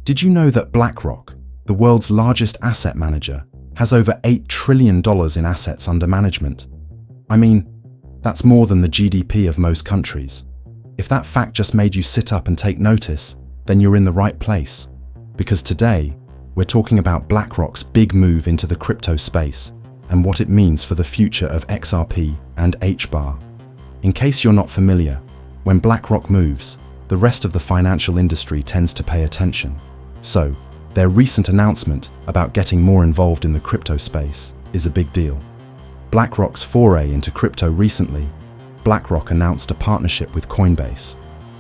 Did you know that BlackRock, the world's largest asset manager, has over $8 trillion in assets under management? I mean, that's more than the GDP of most countries. If that fact just made you sit up and take notice, then you're in the right place. Because today, we're talking about BlackRock's big move into the crypto space and what it means for the future of XRP and HBAR. In case you're not familiar, when BlackRock moves, the rest of the financial industry tends to pay attention. So, their recent announcement about getting more involved in the crypto space is a big deal. BlackRock's foray into crypto recently, BlackRock announced a partnership with Coinbase,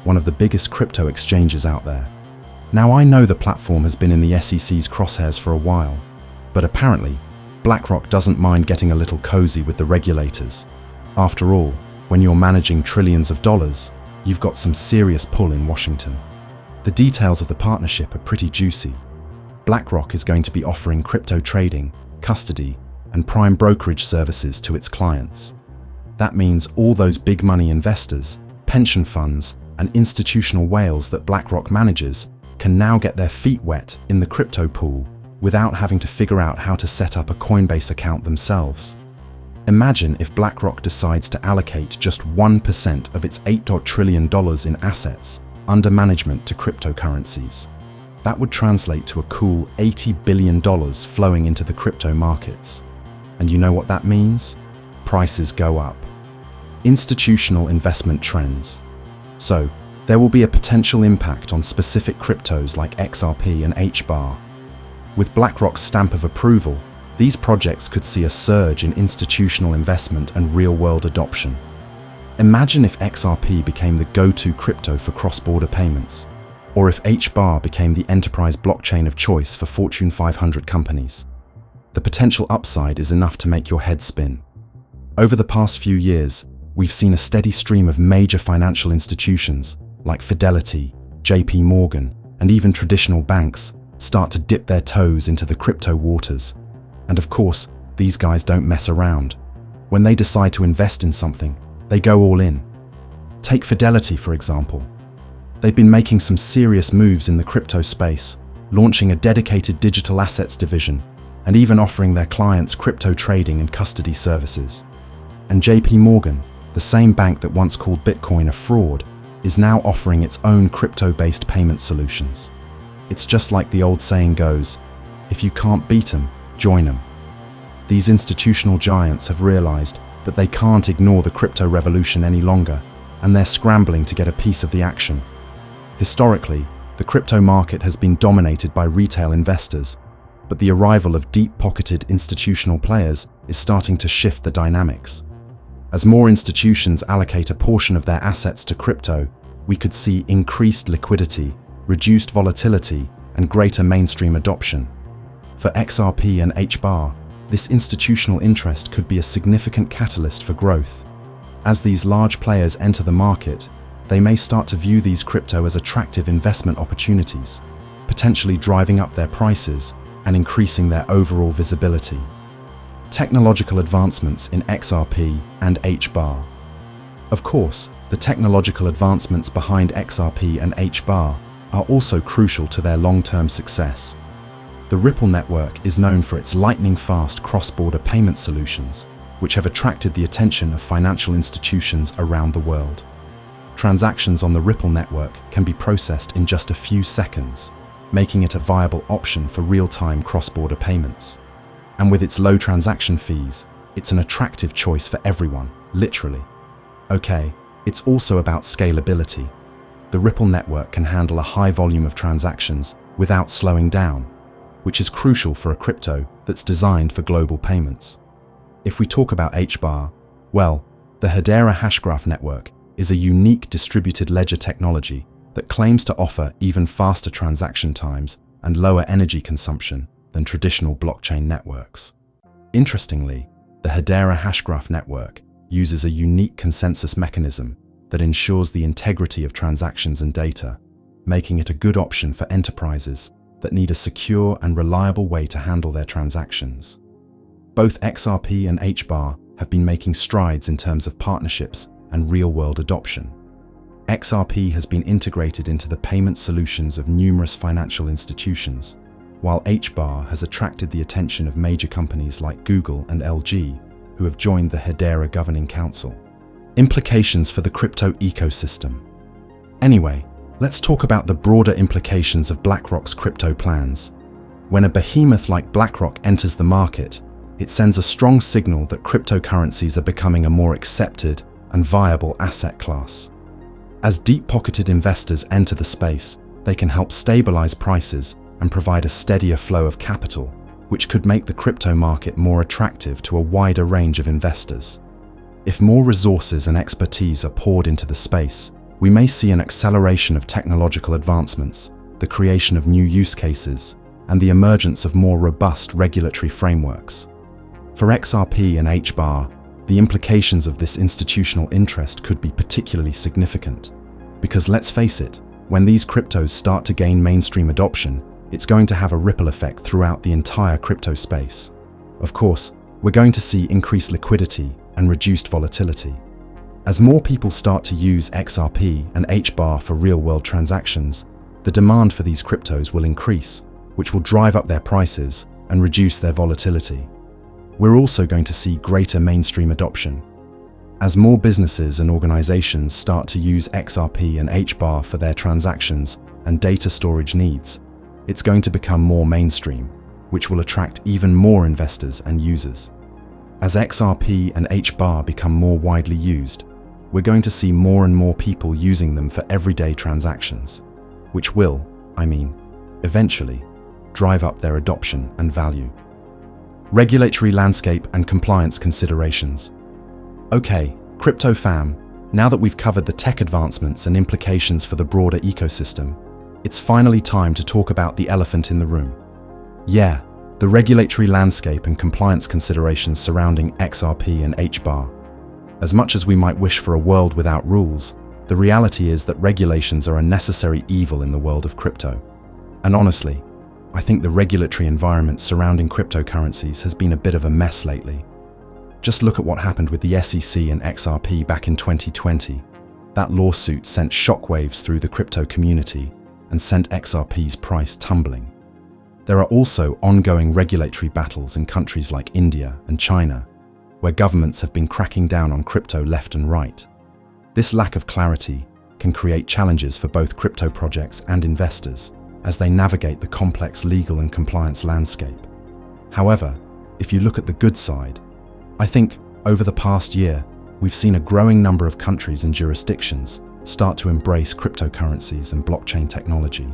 one of the biggest crypto exchanges out there. Now, I know the platform has been in the SEC's crosshairs for a while, but apparently, BlackRock doesn't mind getting a little cozy with the regulators. After all, when you're managing trillions of dollars, you've got some serious pull in Washington. The details of the partnership are pretty juicy. BlackRock is going to be offering crypto trading, custody, and prime brokerage services to its clients. That means all those big money investors, pension funds, and institutional whales that BlackRock manages can now get their feet wet in the crypto pool without having to figure out how to set up a Coinbase account themselves. Imagine if BlackRock decides to allocate just 1% of its $8 trillion in assets under management to cryptocurrencies. That would translate to a cool $80 billion flowing into the crypto markets. And you know what that means? Prices go up. Institutional investment trends. So, there will be a potential impact on specific cryptos like XRP and HBAR. With BlackRock's stamp of approval, these projects could see a surge in institutional investment and real-world adoption. Imagine if XRP became the go-to crypto for cross-border payments, or if HBAR became the enterprise blockchain of choice for Fortune 500 companies. The potential upside is enough to make your head spin. Over the past few years, we've seen a steady stream of major financial institutions like Fidelity, JP Morgan, and even traditional banks start to dip their toes into the crypto waters. And of course, these guys don't mess around. When they decide to invest in something, they go all in. Take Fidelity, for example. They've been making some serious moves in the crypto space, launching a dedicated digital assets division, and even offering their clients crypto trading and custody services. And JP Morgan, the same bank that once called Bitcoin a fraud, is now offering its own crypto-based payment solutions. It's just like the old saying goes, if you can't beat them, join them. These institutional giants have realized that they can't ignore the crypto revolution any longer, and they're scrambling to get a piece of the action. Historically, the crypto market has been dominated by retail investors, but the arrival of deep-pocketed institutional players is starting to shift the dynamics. As more institutions allocate a portion of their assets to crypto, we could see increased liquidity, reduced volatility, and greater mainstream adoption. For XRP and HBAR, this institutional interest could be a significant catalyst for growth. As these large players enter the market, they may start to view these crypto as attractive investment opportunities, potentially driving up their prices and increasing their overall visibility. Technological advancements in XRP and HBAR. Of course, the technological advancements behind XRP and HBAR are also crucial to their long-term success. The Ripple network is known for its lightning-fast cross-border payment solutions, which have attracted the attention of financial institutions around the world. Transactions on the Ripple network can be processed in just a few seconds, making it a viable option for real-time cross-border payments. And with its low transaction fees, it's an attractive choice for everyone, literally. Okay, it's also about scalability. The Ripple network can handle a high volume of transactions without slowing down, which is crucial for a crypto that's designed for global payments. If we talk about HBAR, well, the Hedera Hashgraph network is a unique distributed ledger technology that claims to offer even faster transaction times and lower energy consumption than traditional blockchain networks. Interestingly, the Hedera Hashgraph network uses a unique consensus mechanism that ensures the integrity of transactions and data, making it a good option for enterprises that need a secure and reliable way to handle their transactions. Both XRP and HBAR have been making strides in terms of partnerships and real-world adoption. XRP has been integrated into the payment solutions of numerous financial institutions, while HBAR has attracted the attention of major companies like Google and LG, who have joined the Hedera Governing Council. Implications for the crypto ecosystem. Anyway, let's talk about the broader implications of BlackRock's crypto plans. When a behemoth like BlackRock enters the market, it sends a strong signal that cryptocurrencies are becoming a more accepted and viable asset class. As deep-pocketed investors enter the space, they can help stabilize prices and provide a steadier flow of capital, which could make the crypto market more attractive to a wider range of investors. If more resources and expertise are poured into the space, we may see an acceleration of technological advancements, the creation of new use cases, and the emergence of more robust regulatory frameworks. For XRP and HBAR, the implications of this institutional interest could be particularly significant. Because let's face it, when these cryptos start to gain mainstream adoption, it's going to have a ripple effect throughout the entire crypto space. Of course, we're going to see increased liquidity and reduced volatility. As more people start to use XRP and HBAR for real-world transactions, the demand for these cryptos will increase, which will drive up their prices and reduce their volatility. We're also going to see greater mainstream adoption. As more businesses and organizations start to use XRP and HBAR for their transactions and data storage needs, it's going to become more mainstream, which will attract even more investors and users. As XRP and HBAR become more widely used, we're going to see more and more people using them for everyday transactions, which will, eventually, drive up their adoption and value. Regulatory landscape and compliance considerations. Okay, crypto fam, now that we've covered the tech advancements and implications for the broader ecosystem, it's finally time to talk about the elephant in the room. Yeah, the regulatory landscape and compliance considerations surrounding XRP and HBAR. As much as we might wish for a world without rules, the reality is that regulations are a necessary evil in the world of crypto. And honestly, I think the regulatory environment surrounding cryptocurrencies has been a bit of a mess lately. Just look at what happened with the SEC and XRP back in 2020. That lawsuit sent shockwaves through the crypto community and sent XRP's price tumbling. There are also ongoing regulatory battles in countries like India and China, where governments have been cracking down on crypto left and right. This lack of clarity can create challenges for both crypto projects and investors as they navigate the complex legal and compliance landscape. However, if you look at the good side, I think over the past year, we've seen a growing number of countries and jurisdictions start to embrace cryptocurrencies and blockchain technology,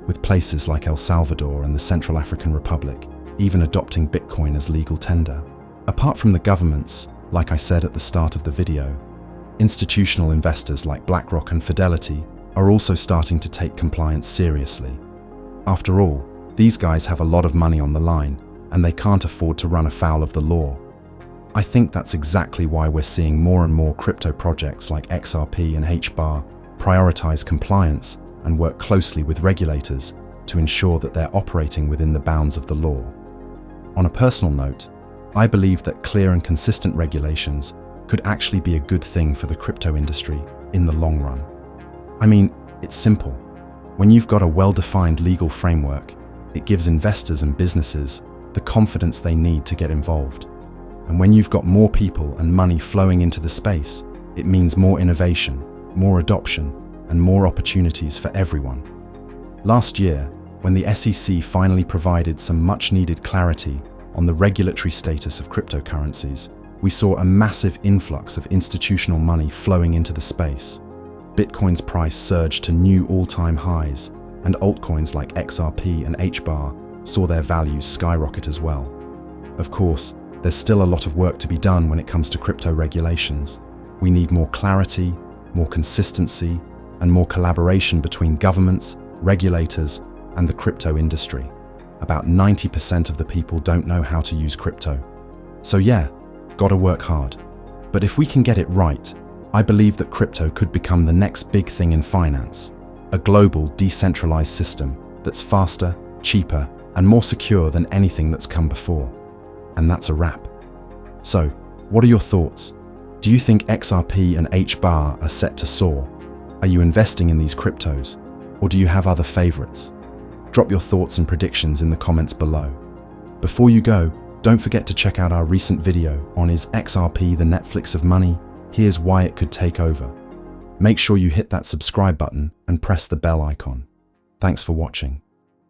with places like El Salvador and the Central African Republic even adopting Bitcoin as legal tender. Apart from the governments, like I said at the start of the video, institutional investors like BlackRock and Fidelity are also starting to take compliance seriously. After all, these guys have a lot of money on the line, and they can't afford to run afoul of the law. I think that's exactly why we're seeing more and more crypto projects like XRP and HBAR prioritize compliance and work closely with regulators to ensure that they're operating within the bounds of the law. On a personal note, I believe that clear and consistent regulations could actually be a good thing for the crypto industry in the long run. It's simple. When you've got a well-defined legal framework, it gives investors and businesses the confidence they need to get involved. And when you've got more people and money flowing into the space, it means more innovation, more adoption, and more opportunities for everyone. Last year, when the SEC finally provided some much-needed clarity on the regulatory status of cryptocurrencies, we saw a massive influx of institutional money flowing into the space. Bitcoin's price surged to new all-time highs, and altcoins like XRP and HBAR saw their values skyrocket as well. Of course, there's still a lot of work to be done when it comes to crypto regulations. We need more clarity, more consistency, and more collaboration between governments, regulators, and the crypto industry. About 90% of the people don't know how to use crypto. So yeah, gotta work hard. But if we can get it right, I believe that crypto could become the next big thing in finance. A global, decentralized system that's faster, cheaper, and more secure than anything that's come before. And that's a wrap. So, what are your thoughts? Do you think XRP and HBAR are set to soar? Are you investing in these cryptos, or do you have other favorites? Drop your thoughts and predictions in the comments below. Before you go, don't forget to check out our recent video on Is XRP the Netflix of money? Here's why it could take over. Make sure you hit that subscribe button and press the bell icon. Thanks for watching.